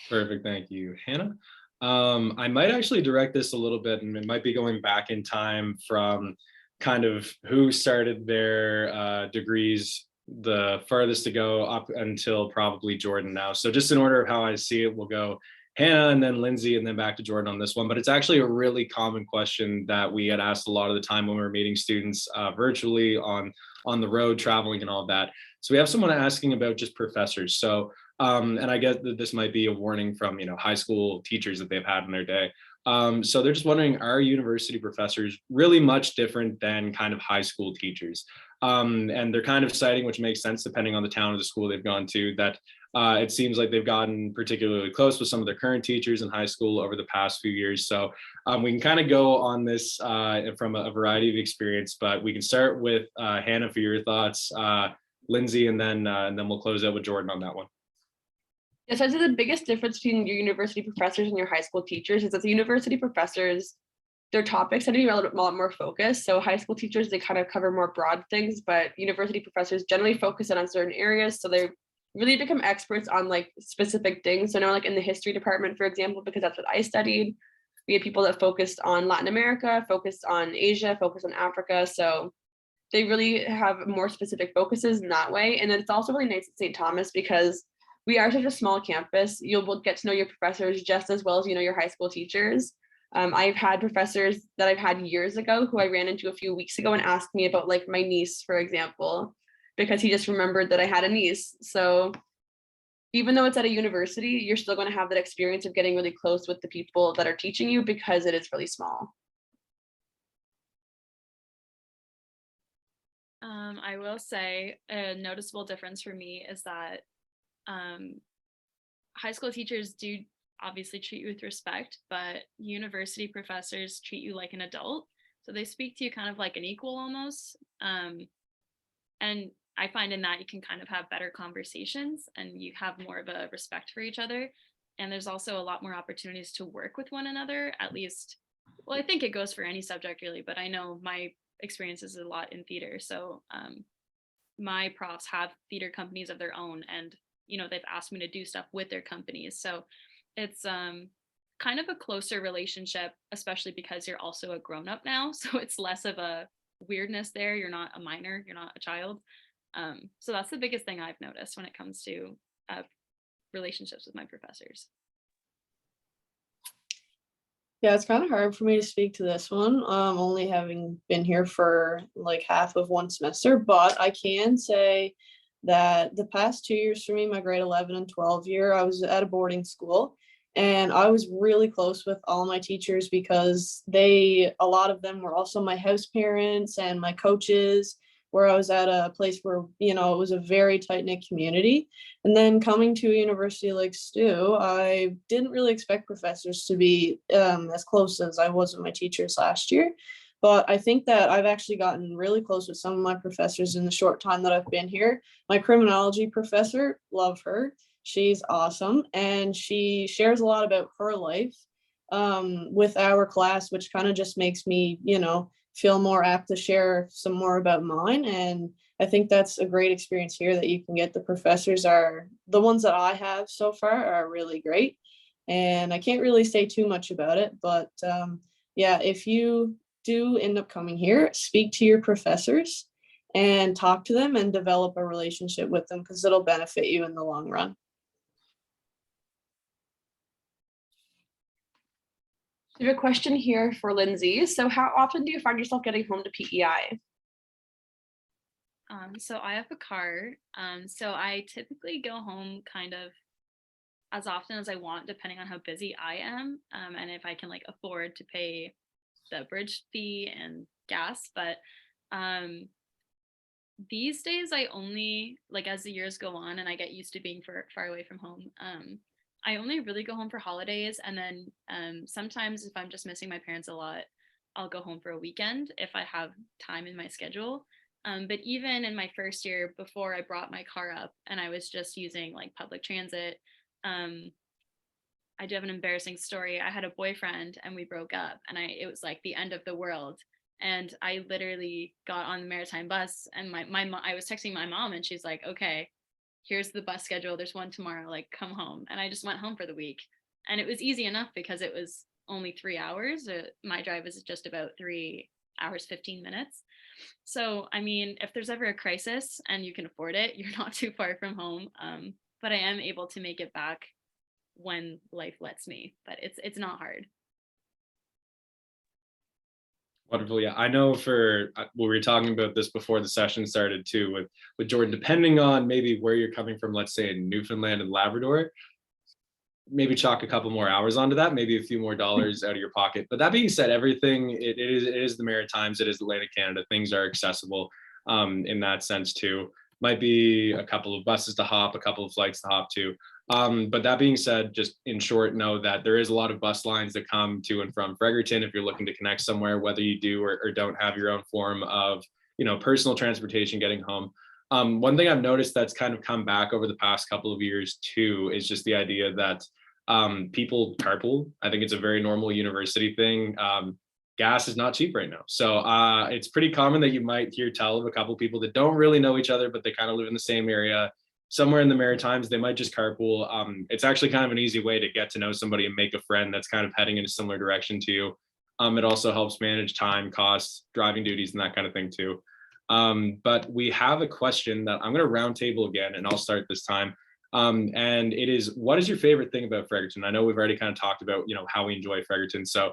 [SPEAKER 2] Perfect. Thank you, Hannah. I might actually direct this a little bit, and it might be going back in time from kind of who started their degrees the farthest to go up until probably Jordan now. So just in order of how I see it, we'll go Hannah and then Lindsay and then back to Jordan on this one. But it's actually a really common question that we had asked a lot of the time when we were meeting students virtually on the road, traveling and all of that. So we have someone asking about just professors. So and I get that this might be a warning from high school teachers that they've had in their day. So they're just wondering, are university professors really much different than kind of high school teachers? And they're kind of citing, which makes sense depending on the town or the school they've gone to, that it seems like they've gotten particularly close with some of their current teachers in high school over the past few years. So we can kind of go on this from a variety of experience, but we can start with Hannah for your thoughts, Lindsay, and then we'll close out with Jordan on that one.
[SPEAKER 1] Yes, I'd say the biggest difference between your university professors and your high school teachers is that the university professors, their topics tend to be a little bit more focused. So high school teachers, they kind of cover more broad things, but university professors generally focus in on certain areas. So they're really become experts on like specific things. So now like in the history department, for example, because that's what I studied, we had people that focused on Latin America, focused on Asia, focused on Africa. So they really have more specific focuses in that way. And then it's also really nice at St. Thomas because we are such a small campus. You'll get to know your professors just as well as you know your high school teachers. I've had professors that I've had years ago who I ran into a few weeks ago and asked me about like my niece, for example, because he just remembered that I had a niece. So even though it's at a university, you're still going to have that experience of getting really close with the people that are teaching you because it is really small.
[SPEAKER 3] I will say a noticeable difference for me is that high school teachers do obviously treat you with respect, but university professors treat you like an adult. So they speak to you kind of like an equal almost. And I find in that you can kind of have better conversations and you have more of a respect for each other. And there's also a lot more opportunities to work with one another, at least. Well, I think it goes for any subject really, but I know my experience is a lot in theater. So my profs have theater companies of their own, and they've asked me to do stuff with their companies. So it's kind of a closer relationship, especially because you're also a grown up now. So it's less of a weirdness there. You're not a minor, you're not a child. So that's the biggest thing I've noticed when it comes to relationships with my professors.
[SPEAKER 4] Yeah, it's kind of hard for me to speak to this one, only having been here for like half of one semester, but I can say that the past 2 years for me, my grade 11 and 12 year, I was at a boarding school and I was really close with all my teachers because a lot of them were also my house parents and my coaches, where I was at a place where, it was a very tight-knit community. And then coming to a university like STU, I didn't really expect professors to be as close as I was with my teachers last year. But I think that I've actually gotten really close with some of my professors in the short time that I've been here. My criminology professor, love her. She's awesome. And she shares a lot about her life with our class, which kind of just makes me, feel more apt to share some more about mine. And I think that's a great experience here that you can get. The professors the ones that I have so far are really great. And I can't really say too much about it, but yeah, if you do end up coming here, speak to your professors and talk to them and develop a relationship with them because it'll benefit you in the long run.
[SPEAKER 1] I have a question here for Lindsay. So how often do you find yourself getting home to PEI?
[SPEAKER 3] So I have a car. So I typically go home kind of as often as I want, depending on how busy I am, and if I can like afford to pay the bridge fee and gas. But these days I only, like, as the years go on and I get used to being far away from home, I only really go home for holidays. And then sometimes if I'm just missing my parents a lot, I'll go home for a weekend if I have time in my schedule. But even in my first year, before I brought my car up and I was just using like public transit, I do have an embarrassing story. I had a boyfriend and we broke up, and it was like the end of the world. And I literally got on the Maritime bus, and I was texting my mom, and she's like, "Okay, here's the bus schedule. There's one tomorrow. Like, come home." And I just went home for the week, and it was easy enough because it was only 3 hours. My drive is just about 3 hours 15 minutes. So, I mean, if there's ever a crisis and you can afford it, you're not too far from home. But I am able to make it back when life lets me. But it's not hard.
[SPEAKER 2] Wonderful. Yeah, I know we were talking about this before the session started too with Jordan, depending on maybe where you're coming from, let's say in Newfoundland and Labrador, maybe chalk a couple more hours onto that, maybe a few more dollars out of your pocket. But that being said, everything, it is the Maritimes, it is Atlantic Canada. Things are accessible in that sense too. Might be a couple of buses to hop, a couple of flights to hop to. But that being said, just in short, know that there is a lot of bus lines that come to and from Fredericton if you're looking to connect somewhere, whether you do or don't have your own form of, personal transportation getting home. One thing I've noticed that's kind of come back over the past couple of years too is just the idea that people carpool. I think it's a very normal university thing. Gas is not cheap right now. So it's pretty common that you might hear tell of a couple of people that don't really know each other, but they kind of live in the same area. somewhere in the Maritimes, they might just carpool. It's actually kind of an easy way to get to know somebody and make a friend that's kind of heading in a similar direction to you. It also helps manage time, costs, driving duties, and that kind of thing too. But we have a question that I'm going to roundtable again, and I'll start this time. And it is, what is your favorite thing about Fredericton? I know we've already kind of talked about, how we enjoy Fredericton. So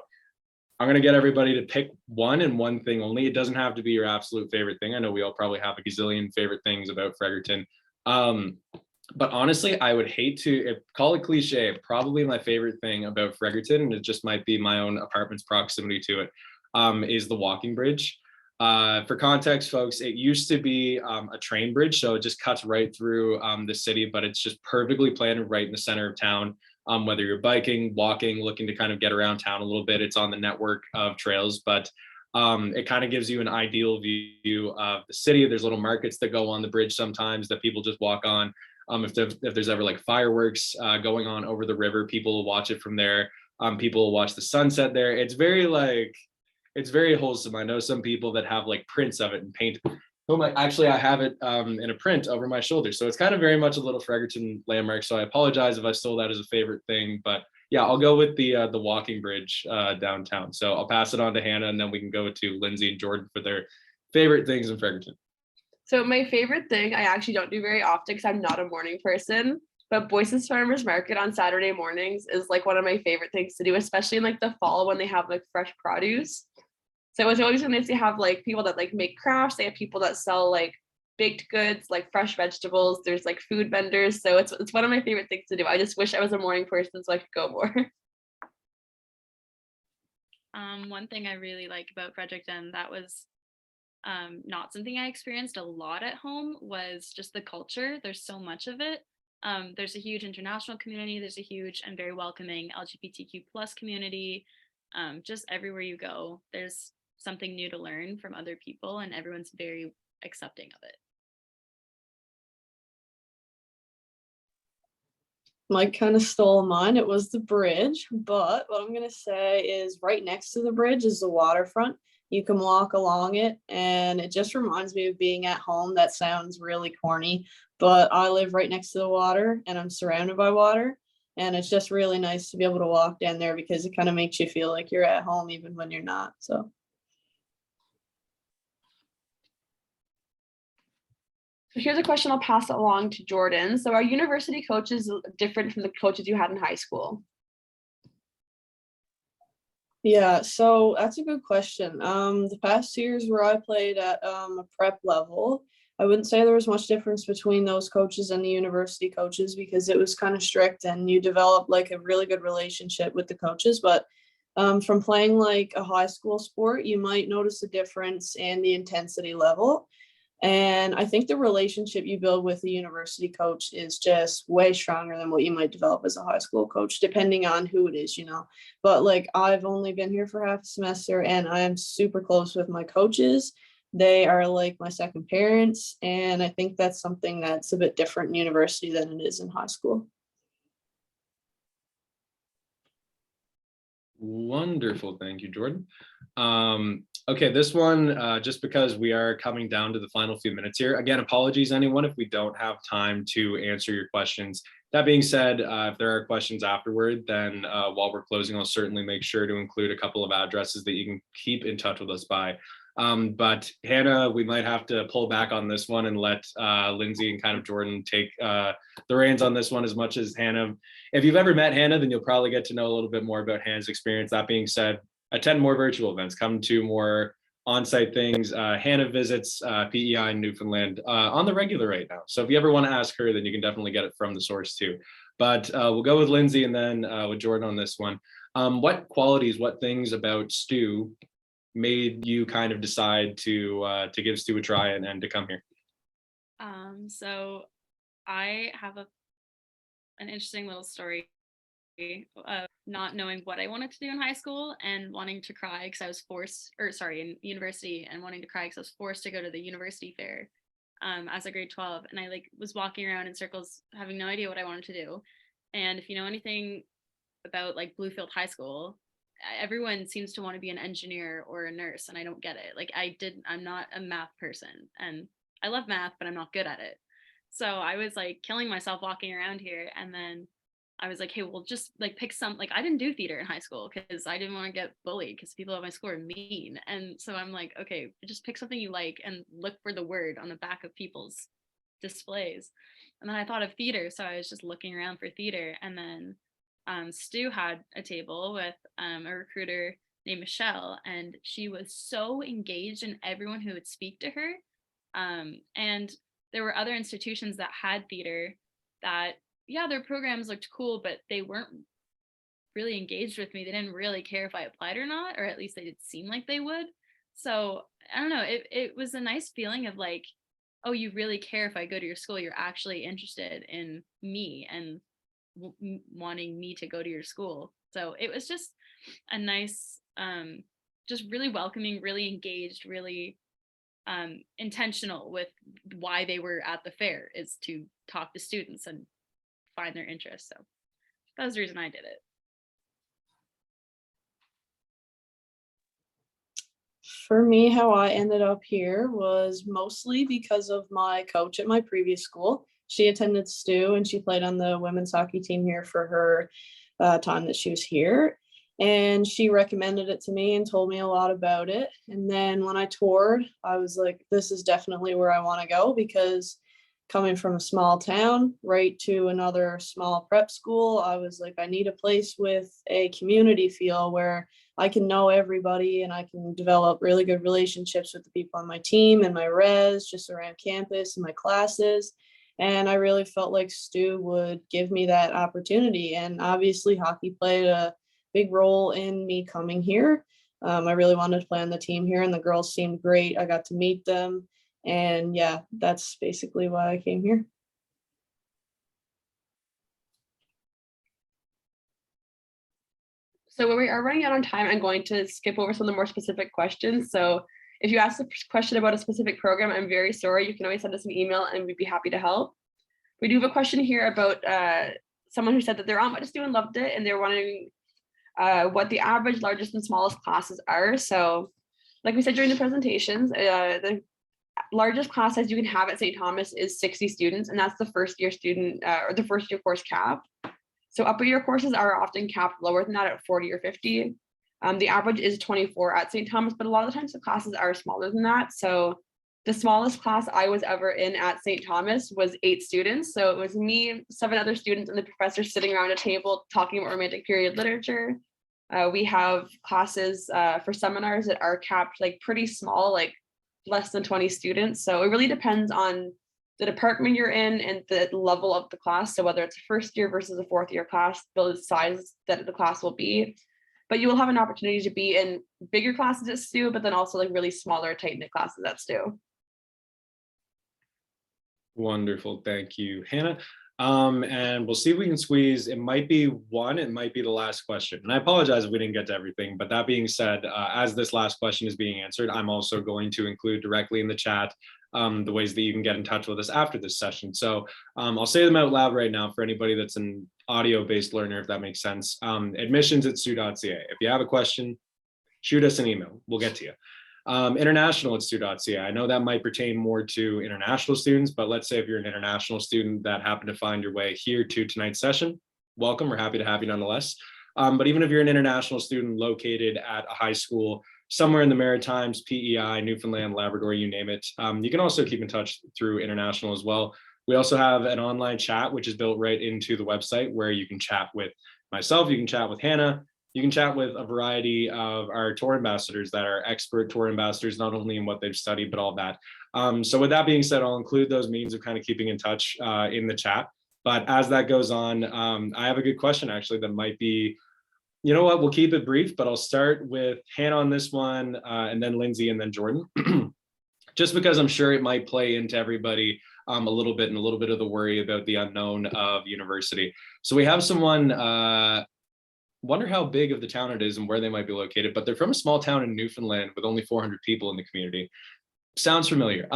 [SPEAKER 2] I'm going to get everybody to pick one and one thing only. It doesn't have to be your absolute favorite thing. I know we all probably have a gazillion favorite things about Fredericton. But honestly, I would hate to call it cliche. Probably my favorite thing about Fredericton, and it just might be my own apartment's proximity to it, is the walking bridge. For context, folks, it used to be a train bridge, so it just cuts right through the city, but it's just perfectly planted right in the center of town. Whether you're biking, walking, looking to kind of get around town a little bit, it's on the network of trails, but it kind of gives you an ideal view of the city. There's little markets that go on the bridge sometimes that people just walk on. If there's ever like fireworks going on over the river, people will watch it from there. People will watch the sunset there. It's very wholesome. I know some people that have like prints of it and paint. Oh my, actually, I have it in a print over my shoulder. So it's kind of very much a little Fredericton landmark. So I apologize if I stole that as a favorite thing, but yeah, I'll go with the walking bridge downtown. So I'll pass it on to Hannah, and then we can go to Lindsay and Jordan for their favorite things in Fredericton.
[SPEAKER 1] So my favorite thing I actually don't do very often because I'm not a morning person, but Boyce's Farmers Market on Saturday mornings is like one of my favorite things to do, especially in like the fall when they have like fresh produce. So it's always nice to have like people that like make crafts. They have people that sell like baked goods, like fresh vegetables. There's like food vendors. So it's one of my favorite things to do. I just wish I was a morning person so I could go more.
[SPEAKER 3] One thing I really like about Fredericton that was not something I experienced a lot at home was just the culture. There's so much of it. There's a huge international community. There's a huge and very welcoming LGBTQ plus community. Just everywhere you go, there's something new to learn from other people, and everyone's very accepting of it.
[SPEAKER 4] Mike kind of stole mine. It was the bridge, but what I'm going to say is right next to the bridge is the waterfront. You can walk along it, and it just reminds me of being at home. That sounds really corny, but I live right next to the water and I'm surrounded by water. And it's just really nice to be able to walk down there because it kind of makes you feel like you're at home even when you're not. So
[SPEAKER 1] Here's a question I'll pass along to Jordan. So are university coaches different from the coaches you had in high school?
[SPEAKER 4] yeah, so that's a good question. The past years where I played at a prep level, I wouldn't say there was much difference between those coaches and the university coaches because it was kind of strict and you develop like a really good relationship with the coaches. But from playing like a high school sport, you might notice a difference in the intensity level. And I think the relationship you build with a university coach is just way stronger than what you might develop as a high school coach, depending on who it is, you know. But like I've only been here for half a semester and I am super close with my coaches. They are like my second parents. And I think that's something that's a bit different in university than it is in high school.
[SPEAKER 2] Wonderful. Thank you, Jordan. Okay, this one, just because we are coming down to the final few minutes here. Again, apologies, anyone, if we don't have time to answer your questions. That being said, if there are questions afterward, then while we're closing, I'll certainly make sure to include a couple of addresses that you can keep in touch with us by. But Hannah, we might have to pull back on this one and let Lindsay and kind of Jordan take the reins on this one as much as Hannah. If you've ever met Hannah, then you'll probably get to know a little bit more about Hannah's experience. That being said, attend more virtual events, come to more on-site things. Hannah visits PEI in Newfoundland on the regular right now. So if you ever want to ask her, then you can definitely get it from the source too. But we'll go with Lindsay and then with Jordan on this one. What qualities, what things about Stu made you kind of decide to give Stu a try and to come here?
[SPEAKER 3] So I have an interesting little story of not knowing what I wanted to do in high school and wanting to cry because I was forced, in university, and wanting to cry because I was forced to go to the university fair as a grade 12. And I like was walking around in circles having no idea what I wanted to do. And if you know anything about like Bluefield High School, everyone seems to want to be an engineer or a nurse, and I don't get it. Like I'm not a math person, and I love math, but I'm not good at it. So I was like killing myself walking around here. And then I was like, hey, well, just like pick some, like I didn't do theater in high school because I didn't want to get bullied because people at my school are mean. And so I'm like, okay, just pick something you like and look for the word on the back of people's displays. And then I thought of theater. So I was just looking around for theater. And then Stu had a table with a recruiter named Michelle, and she was so engaged in everyone who would speak to her. And there were other institutions that had theater that, yeah, their programs looked cool, but they weren't really engaged with me. They didn't really care if I applied or not, or at least they did seem like they would. So I don't know, it was a nice feeling of like, oh, you really care if I go to your school. You're actually interested in me and wanting me to go to your school. So it was just a nice, just really welcoming, really engaged, really intentional with why they were at the fair, is to talk to students and find their interest. So that was the reason I did it.
[SPEAKER 4] For me, how I ended up here was mostly because of my coach at my previous school. She attended STU and she played on the women's hockey team here for her time that she was here. And she recommended it to me and told me a lot about it. And then when I toured, I was like, this is definitely where I want to go, because coming from a small town right to another small prep school, I was like, I need a place with a community feel where I can know everybody and I can develop really good relationships with the people on my team and my res, just around campus and my classes. And I really felt like Stu would give me that opportunity. And obviously hockey played a big role in me coming here. I really wanted to play on the team here and the girls seemed great. I got to meet them. And yeah, that's basically why I came here.
[SPEAKER 1] So we are running out on time. I'm going to skip over some of the more specific questions. So if you ask a question about a specific program, I'm very sorry. You can always send us an email and we'd be happy to help. We do have a question here about someone who said that their aunt went to STU and loved it, and they're wondering what the average, largest, and smallest classes are. So like we said during the presentations, the largest class size you can have at St. Thomas is 60 students, and that's the first year student or the first year course cap. So upper year courses are often capped lower than that at 40 or 50. The average is 24 at St. Thomas, but a lot of the times the classes are smaller than that. So the smallest class I was ever in at St. Thomas was 8 students. So it was me, 7 other students, and the professor sitting around a table talking about Romantic period literature. We have classes for seminars that are capped like pretty small, like less than 20 students. So it really depends on the department you're in and the level of the class. So whether it's a first year versus a fourth year class, the size that the class will be. But you will have an opportunity to be in bigger classes at STU, but then also like really smaller, tight-knit classes at STU.
[SPEAKER 2] Wonderful, thank you, Hannah. And we'll see if we can squeeze, it might be one, it might be the last question. And I apologize if we didn't get to everything, but that being said, as this last question is being answered, I'm also going to include directly in the chat the ways that you can get in touch with us after this session. So I'll say them out loud right now for anybody that's an audio-based learner, if that makes sense. Admissions@stu.ca. If you have a question, shoot us an email, we'll get to you. International@stu.ca. I know that might pertain more to international students, but let's say if you're an international student that happened to find your way here to tonight's session, welcome, we're happy to have you nonetheless. But even if you're an international student located at a high school somewhere in the Maritimes, PEI, Newfoundland, Labrador, you name it, you can also keep in touch through international as well. We also have an online chat, which is built right into the website, where you can chat with myself, you can chat with Hannah, you can chat with a variety of our tour ambassadors that are expert tour ambassadors, not only in what they've studied, but all that. So with that being said, I'll include those means of kind of keeping in touch in the chat. But as that goes on, I have a good question actually that might be, you know what, we'll keep it brief, but I'll start with Hannah on this one, and then Lindsay, and then Jordan. Just because I'm sure it might play into everybody a little bit, and a little bit of the worry about the unknown of university. So we have someone, wonder how big of the town it is and where they might be located, but they're from a small town in Newfoundland with only 400 people in the community. Sounds familiar.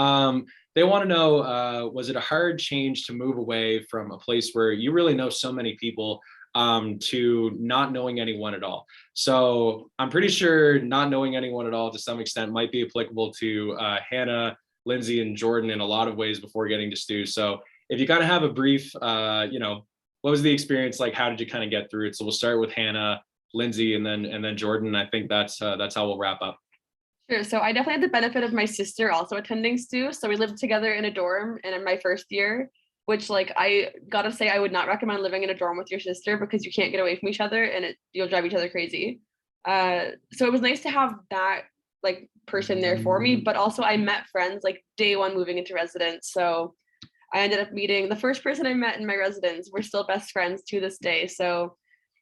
[SPEAKER 2] They want to know, was it a hard change to move away from a place where you really know so many people to not knowing anyone at all? So I'm pretty sure not knowing anyone at all to some extent might be applicable to Hannah, Lindsay, and Jordan in a lot of ways before getting to Stu. So if you kind of have a brief, what was the experience like? How did you kind of get through it? So we'll start with Hannah, Lindsay, and then Jordan. I think that's how we'll wrap up.
[SPEAKER 1] Sure. So I definitely had the benefit of my sister also attending STU. So we lived together in a dorm and in my first year, which like I gotta say I would not recommend living in a dorm with your sister because you can't get away from each other and you'll drive each other crazy. So it was nice to have that like person there for me, but also I met friends like day one moving into residence. So I ended up meeting the first person I met in my residence. We're still best friends to this day. So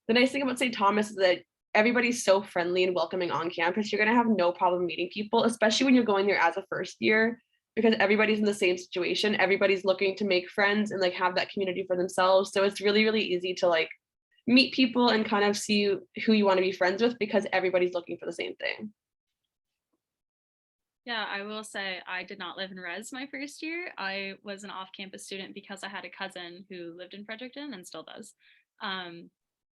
[SPEAKER 1] the nice thing about St. Thomas is that everybody's so friendly and welcoming on campus. You're going to have no problem meeting people, especially when you're going there as a first year, because everybody's in the same situation. Everybody's looking to make friends and like have that community for themselves. So it's really, really easy to like meet people and kind of see who you want to be friends with because everybody's looking for the same thing.
[SPEAKER 3] Yeah, I will say I did not live in res my first year. I was an off-campus student because I had a cousin who lived in Fredericton and still does. Um,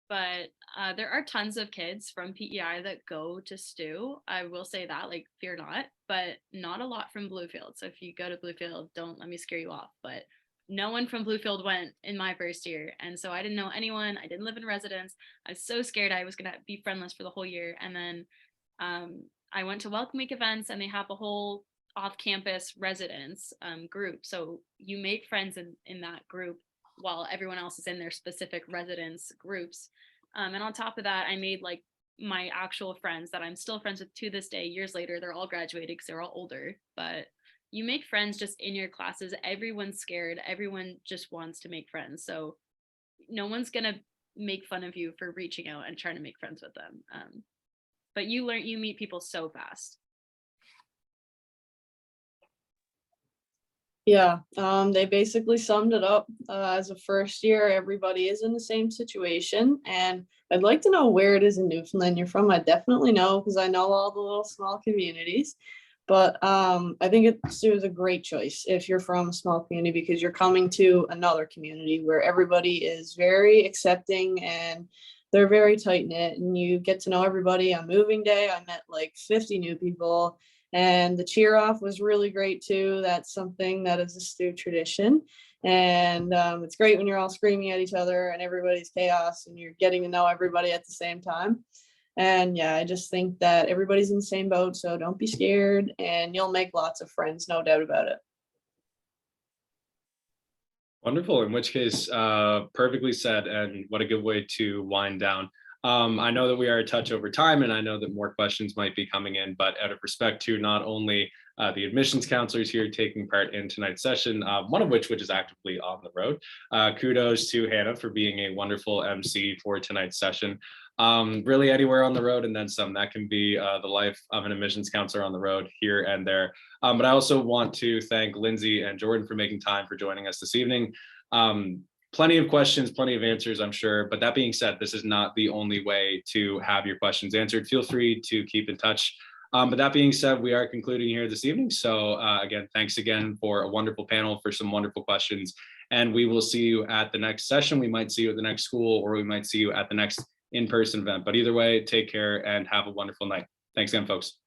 [SPEAKER 3] but there are tons of kids from PEI that go to STU. I will say that, like, fear not, but not a lot from Bluefield. So if you go to Bluefield, don't let me scare you off. But no one from Bluefield went in my first year. And so I didn't know anyone. I didn't live in residence. I was so scared I was going to be friendless for the whole year. And then I went to Welcome Week events and they have a whole off-campus residence group. So you make friends in that group while everyone else is in their specific residence groups. And on top of that, I made like my actual friends that I'm still friends with to this day. Years later, they're all graduated because they're all older. But you make friends just in your classes. Everyone's scared. Everyone just wants to make friends. So no one's going to make fun of you for reaching out and trying to make friends with them. But you meet people so fast.
[SPEAKER 4] Yeah, they basically summed it up. As a first year, everybody is in the same situation. And I'd like to know where it is in Newfoundland you're from. I definitely know because I know all the little small communities. But I think it was a great choice if you're from a small community because you're coming to another community where everybody is very accepting and they're very tight knit and you get to know everybody. On moving day, I met like 50 new people. And the cheer off was really great too. That's something that is a STU tradition. And it's great when you're all screaming at each other and everybody's chaos and you're getting to know everybody at the same time. And yeah, I just think that everybody's in the same boat. So don't be scared and you'll make lots of friends, no doubt about it.
[SPEAKER 2] Wonderful. In which case, perfectly said, and what a good way to wind down. I know that we are a touch over time, and I know that more questions might be coming in, but out of respect to not only the admissions counselors here taking part in tonight's session, one of which is actively on the road, kudos to Hannah for being a wonderful MC for tonight's session. Really anywhere on the road and then some. That can be the life of an admissions counselor on the road here and there. But I also want to thank Lindsay and Jordan for making time for joining us this evening. Plenty of questions, plenty of answers, I'm sure. But that being said, this is not the only way to have your questions answered. Feel free to keep in touch. But that being said, we are concluding here this evening. So again, thanks again for a wonderful panel, for some wonderful questions. And we will see you at the next session. We might see you at the next school, or we might see you at the next in-person event. But either way, take care and have a wonderful night. Thanks again, folks.